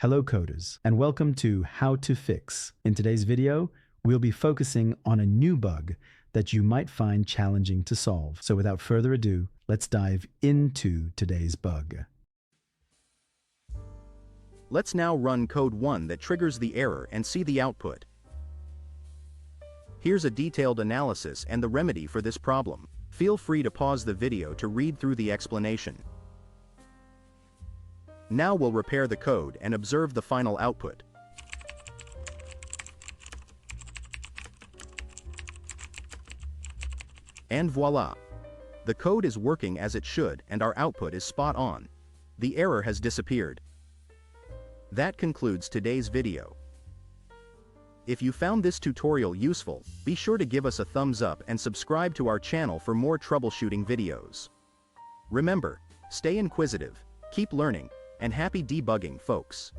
Hello coders, and welcome to How to Fix. In today's video, we'll be focusing on a new bug that you might find challenging to solve. So without further ado, let's dive into today's bug. Let's now run code 1 that triggers the error and see the output. Here's a detailed analysis and the remedy for this problem. Feel free to pause the video to read through the explanation. Now we'll repair the code and observe the final output. And voila! The code is working as it should and our output is spot on. The error has disappeared. That concludes today's video. If you found this tutorial useful, be sure to give us a thumbs up and subscribe to our channel for more troubleshooting videos. Remember, stay inquisitive, keep learning, and happy debugging, folks.